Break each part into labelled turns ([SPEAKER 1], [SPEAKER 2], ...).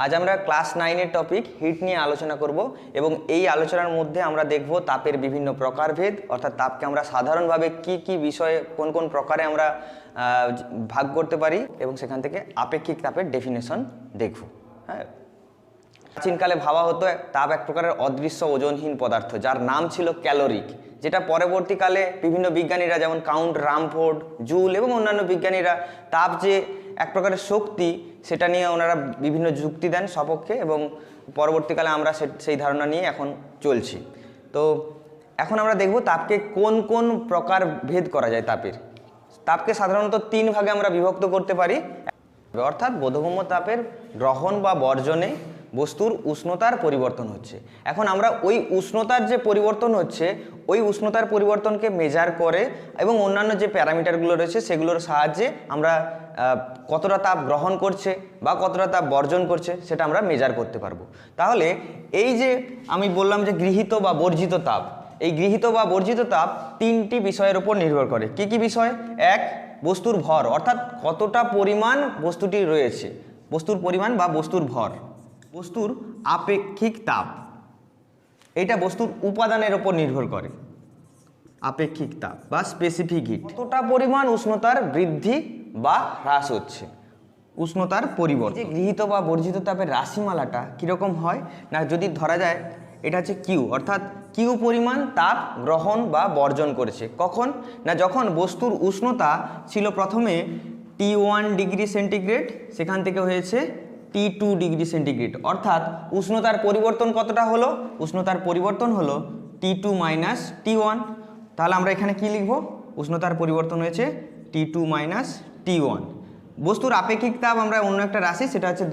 [SPEAKER 1] আজ আমরা class 9 topic hit নিয়ে আলোচনা করব এবং এই আলোচনার মধ্যে আমরা দেখব তাপের বিভিন্ন প্রকারভেদ, অর্থাৎ তাপকে আমরা সাধারণভাবে কি বিষয়ে কোন কোন প্রকারে আমরা ভাগ করতে পারি এবং সেখান থেকে আপেক্ষিক তাপের ডেফিনেশন দেখব। হ্যাঁ, প্রাচীনকালে ভাবা হতো তাপ এক প্রকারের অদৃশ্য ওজনহীন পদার্থ যার নাম ছিল ক্যালোরিক, যেটা পরবর্তীকালে বিভিন্ন বিজ্ঞানীরা যেমন কাউন্ট রামফোর্ড, জুল এবং অন্যান্য বিজ্ঞানীরা তাপ যে এক প্রকারের শক্তি সেটা নিয়ে ওনারা বিভিন্ন যুক্তি দেন সপক্ষে, এবং পরবর্তীকালে আমরা সেই ধারণা নিয়ে এখন চলছি। তো এখন আমরা দেখব তাপকে কোন কোন প্রকার ভেদ করা যায়। তাপকে সাধারণত 3 ভাগে আমরা বিভক্ত করতে পারি, অর্থাৎ বোধগম্য তাপের গ্রহণ বা বর্জনে বস্তুর উষ্ণতার পরিবর্তন হচ্ছে। এখন আমরা ওই উষ্ণতার যে পরিবর্তন হচ্ছে ওই উষ্ণতার পরিবর্তনকে মেজার করে এবং অন্যান্য যে প্যারামিটারগুলো রয়েছে সেগুলোর সাহায্যে আমরা কতটা তাপ গ্রহণ করছে বা কতটা তাপ বর্জন করছে সেটা আমরা মেজার করতে পারবো। তাহলে এই যে আমি বললাম যে গৃহীত বা বর্জিত তাপ, এই গৃহীত বা বর্জিত তাপ 3টি বিষয়ের উপর নির্ভর করে। কি কি বিষয়? এক, বস্তুর ভর, অর্থাৎ কতটা পরিমাণ বস্তুটি রয়েছে, বস্তুর পরিমাণ বা বস্তুর ভর। বস্তুর আপেক্ষিক তাপ, এটা বস্তুর উপাদানের উপর নির্ভর করে। আপেক্ষিক তাপ বা স্পেসিফিক হিট, কতটা পরিমাণ উষ্ণতার বৃদ্ধি বা হ্রাস হচ্ছে, উষ্ণতার পরিবর্তন। যে গৃহীত বা বর্জিত তাপের রাশিমালাটা কীরকম হয় না, যদি ধরা যায় এটা হচ্ছে কিউ, অর্থাৎ কিউ পরিমাণ তাপ গ্রহণ বা বর্জন করেছে। কখন না, যখন বস্তুর উষ্ণতা ছিল প্রথমে T1 ডিগ্রি সেন্টিগ্রেড, সেখান থেকে হয়েছে T2 ডিগ্রি সেন্টিগ্রেড, অর্থাৎ উষ্ণতার পরিবর্তন কতটা হলো? উষ্ণতার পরিবর্তন হলো T2 মাইনাস T1। তাহলে আমরা এখানে কি লিখব? উষ্ণতার পরিবর্তন হয়েছে T2 মাইনাস T1। বস্তুর আপেক্ষিক তাপ আমরা অন্য একটা রাশি, সেটা হচ্ছে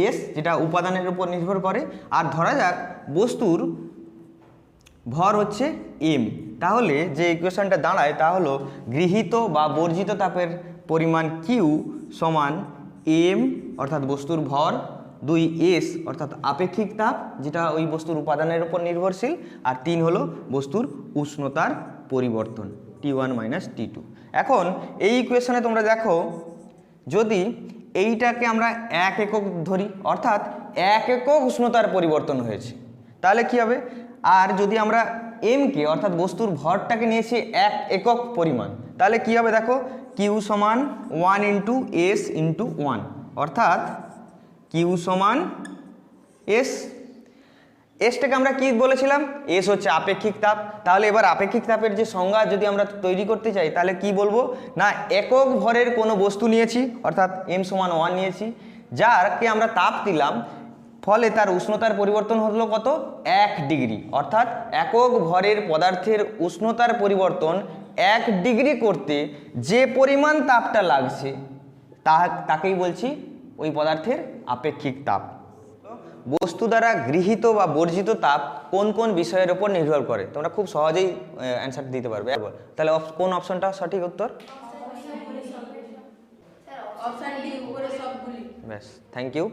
[SPEAKER 1] এস, যেটা উপাদানের উপর নির্ভর করে। আর ধরা যাক বস্তুর ভর হচ্ছে এম, তাহলে যে ইকুয়েশনটা দাঁড়ায় তা হলো গৃহীত বা বর্জিত তাপের পরিমাণ কিউ সমান এম অর্থাৎ বস্তুর ভর, 2 এস অর্থাৎ আপেক্ষিক তাপ যেটা ওই বস্তুর উপাদানের উপর নির্ভরশীল, আর 3 হলো বস্তুর উষ্ণতার পরিবর্তন T1 মাইনাস T2। এখন এই ইকুয়েশনে তোমরা দেখো, যদি এইটাকে আমরা 1 একক ধরি, অর্থাৎ 1 একক উষ্ণতার পরিবর্তন হয়েছে, তাহলে কি হবে? আর যদি আমরা এমকে অর্থাৎ বস্তুর ভরটাকে নিয়েছি 1 একক পরিমাণ, তাহলে কি হবে? দেখো, কিউ সমান 1 ইন্টু এস ইন্টু 1, অর্থাৎ কিউ সমান এস। এসটাকে আমরা কি বলেছিলাম? এস হচ্ছে আপেক্ষিক তাপ। তাহলে এবার আপেক্ষিক তাপের যে সংজ্ঞা যদি আমরা তৈরি করতে চাই, তাহলে কি বলবো না, একক ভরের কোনো বস্তু নিয়েছি, অর্থাৎ এম সমান 1 নিয়েছি, যারকে আমরা তাপ দিলাম, ফলে তার উষ্ণতার পরিবর্তন হলো কত? 1 ডিগ্রি, অর্থাৎ একক ভরের পদার্থের উষ্ণতার পরিবর্তন 1 ডিগ্রি করতে যে পরিমাণ তাপটা লাগছে তাকেই বলছি ওই পদার্থের আপেক্ষিক তাপ। বস্তু দ্বারা গৃহীত বা বর্জিত তাপ কোন কোন বিষয়ের উপর নির্ভর করে? তোমরা খুব সহজেই অ্যান্সার দিতে পারবে। তাহলে কোন অপশনটা সঠিক উত্তর? ব্যাস, থ্যাংক ইউ।